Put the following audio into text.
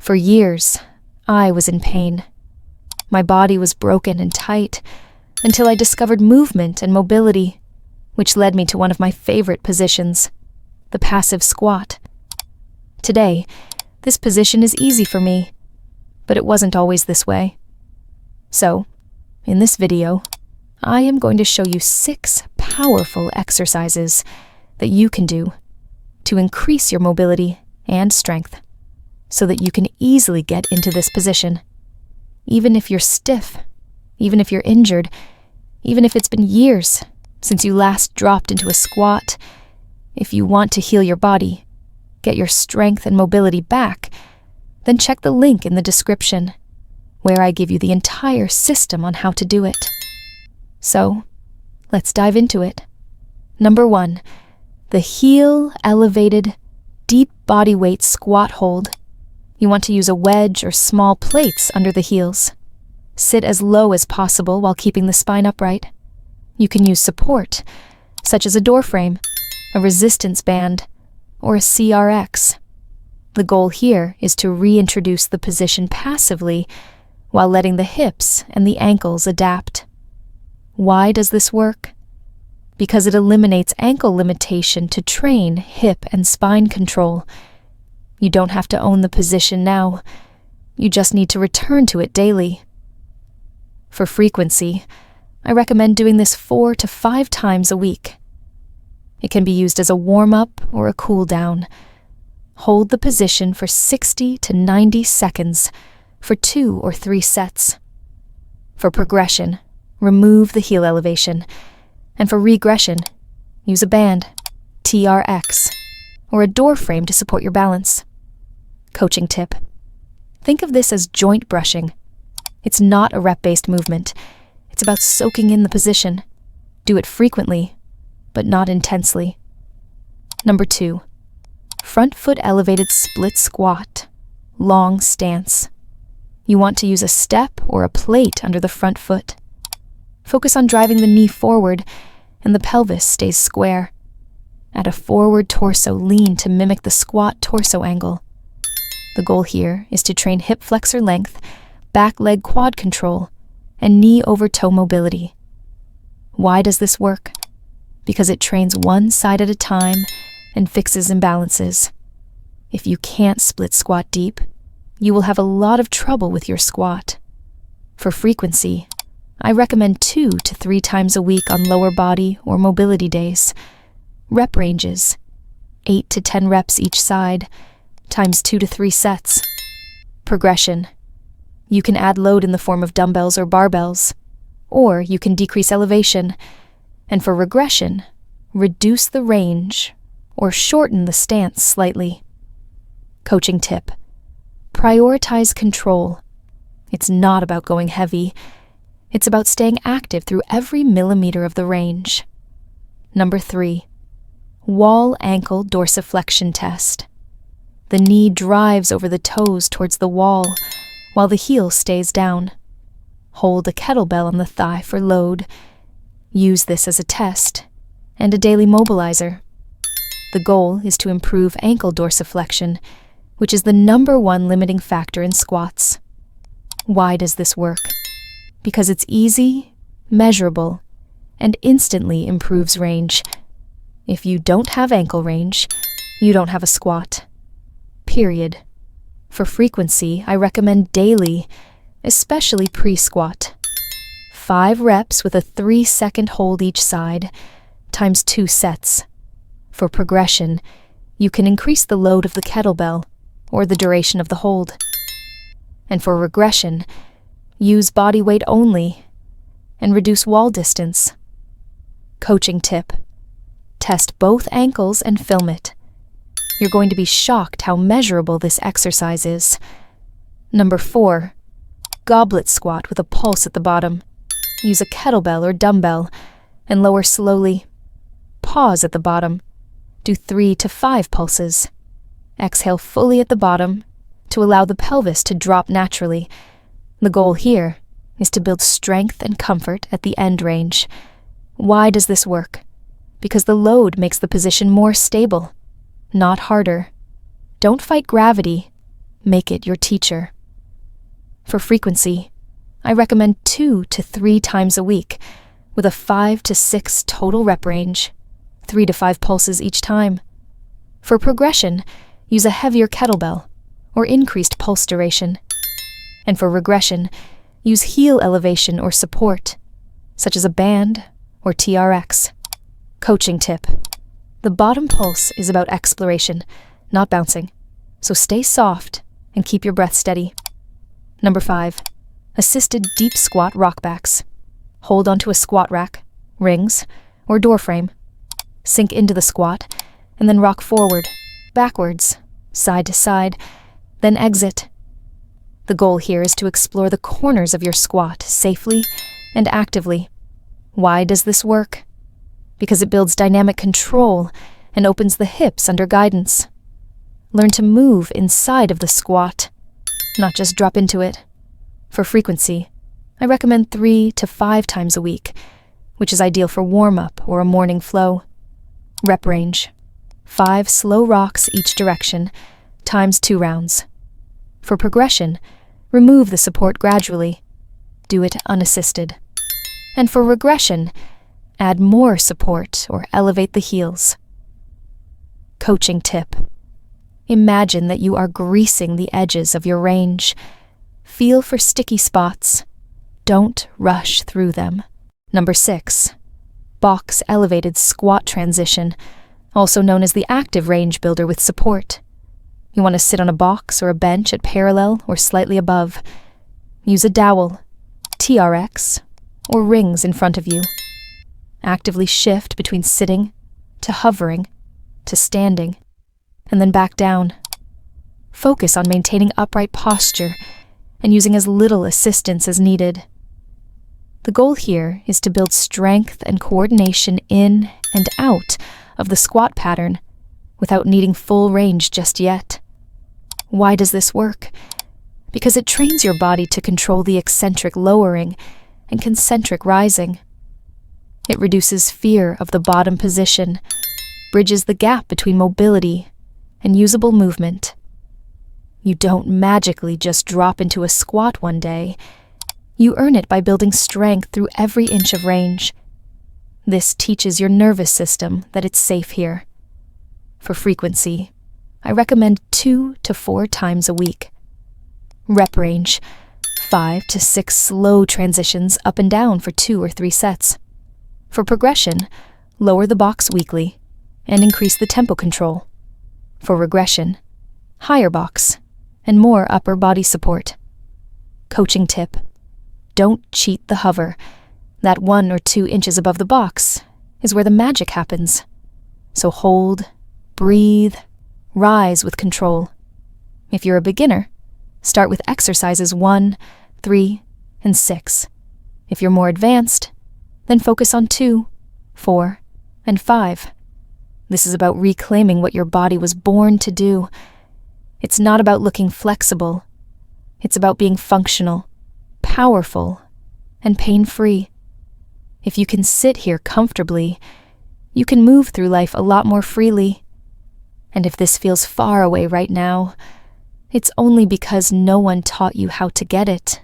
For years, I was in pain. My body was broken and tight until I discovered movement and mobility, which led me to one of my favorite positions, the passive squat. Today, this position is easy for me, but it wasn't always this way. So, in this video, I am going to show you 6 powerful exercises that you can do to increase your mobility and strength so that you can easily get into this position. Even if you're stiff, even if you're injured, even if it's been years since you last dropped into a squat, if you want to heal your body, get your strength and mobility back, then check the link in the description, where I give you the entire system on how to do it. So, let's dive into it. Number 1, the heel elevated, deep body weight squat hold. You want to use a wedge or small plates under the heels. Sit as low as possible while keeping the spine upright. You can use support, such as a door frame, a resistance band, or a CRX. The goal here is to reintroduce the position passively while letting the hips and the ankles adapt. Why does this work? Because it eliminates ankle limitation to train hip and spine control. You don't have to own the position now. You just need to return to it daily. For frequency, I recommend doing this 4 to 5 times a week. It can be used as a warm-up or a cool-down. Hold the position for 60 to 90 seconds for 2 or 3 sets. For progression, remove the heel elevation. And for regression, use a band, TRX, or a door frame to support your balance. Coaching tip. Think of this as joint brushing. It's not a rep-based movement. It's about soaking in the position. Do it frequently, but not intensely. Number 2, front foot elevated split squat, long stance. You want to use a step or a plate under the front foot. Focus on driving the knee forward and the pelvis stays square. Add a forward torso lean to mimic the squat torso angle. The goal here is to train hip flexor length, back leg quad control, and knee over toe mobility. Why does this work? Because it trains one side at a time and fixes imbalances. If you can't split squat deep, you will have a lot of trouble with your squat. For frequency, I recommend 2 to 3 times a week on lower body or mobility days. Rep ranges, 8 to 10 reps each side, times 2 to 3 sets. Progression. You can add load in the form of dumbbells or barbells, or you can decrease elevation. And for regression, reduce the range or shorten the stance slightly. Coaching tip. Prioritize control. It's not about going heavy. It's about staying active through every millimeter of the range. Number 3, wall ankle dorsiflexion test. The knee drives over the toes towards the wall, while the heel stays down. Hold a kettlebell on the thigh for load. Use this as a test and a daily mobilizer. The goal is to improve ankle dorsiflexion, which is the number 1 limiting factor in squats. Why does this work? Because it's easy, measurable, and instantly improves range. If you don't have ankle range, you don't have a squat. Period. For frequency, I recommend daily, especially pre-squat. 5 reps with a 3-second hold each side, times 2 sets. For progression, you can increase the load of the kettlebell or the duration of the hold. And for regression, use body weight only and reduce wall distance. Coaching tip. Test both ankles and film it. You're going to be shocked how measurable this exercise is. Number 4, goblet squat with a pulse at the bottom. Use a kettlebell or dumbbell and lower slowly. Pause at the bottom. Do 3 to 5 pulses. Exhale fully at the bottom to allow the pelvis to drop naturally. The goal here is to build strength and comfort at the end range. Why does this work? Because the load makes the position more stable, not harder. Don't fight gravity. make it your teacher. For frequency, I recommend 2 to 3 times a week, with a 5 to 6 total rep range, 3 to 5 pulses each time. For progression, use a heavier kettlebell or increased pulse duration. And for regression, use heel elevation or support, such as a band or TRX. Coaching tip: the bottom pulse is about exploration, not bouncing, so stay soft and keep your breath steady. Number 5, assisted deep squat rockbacks. Hold onto a squat rack, rings, or door frame. Sink into the squat, and then rock forward, backwards, side to side, then exit. The goal here is to explore the corners of your squat safely and actively. Why does this work? Because it builds dynamic control and opens the hips under guidance. Learn to move inside of the squat, not just drop into it. For frequency, I recommend 3 to 5 times a week, which is ideal for warm-up or a morning flow. Rep range: 5 slow rocks each direction, times 2 rounds. For progression, remove the support gradually. Do it unassisted. And for regression, add more support or elevate the heels. Coaching tip: imagine that you are greasing the edges of your range. Feel for sticky spots. Don't rush through them. Number 6, box elevated squat transition, also known as the active range builder with support. You want to sit on a box or a bench at parallel or slightly above. Use a dowel, TRX, or rings in front of you. Actively shift between sitting to hovering to standing, and then back down. Focus on maintaining upright posture and using as little assistance as needed. The goal here is to build strength and coordination in and out of the squat pattern without needing full range just yet. Why does this work? Because it trains your body to control the eccentric lowering and concentric rising. It reduces fear of the bottom position, bridges the gap between mobility and usable movement. You don't magically just drop into a squat one day. You earn it by building strength through every inch of range. This teaches your nervous system that it's safe here. For frequency, I recommend 2 to 4 times a week. Rep range: 5 to 6 slow transitions up and down for 2 or 3 sets. For progression, lower the box weekly and increase the tempo control. For regression, higher box and more upper body support. Coaching tip: don't cheat the hover. That 1 or 2 inches above the box is where the magic happens. So hold, breathe, rise with control. If you're a beginner, start with exercises 1, 3, and 6. If you're more advanced, then focus on 2, 4, and 5. This is about reclaiming what your body was born to do. It's not about looking flexible. It's about being functional, powerful, and pain-free. If you can sit here comfortably, you can move through life a lot more freely. And if this feels far away right now, it's only because no one taught you how to get it.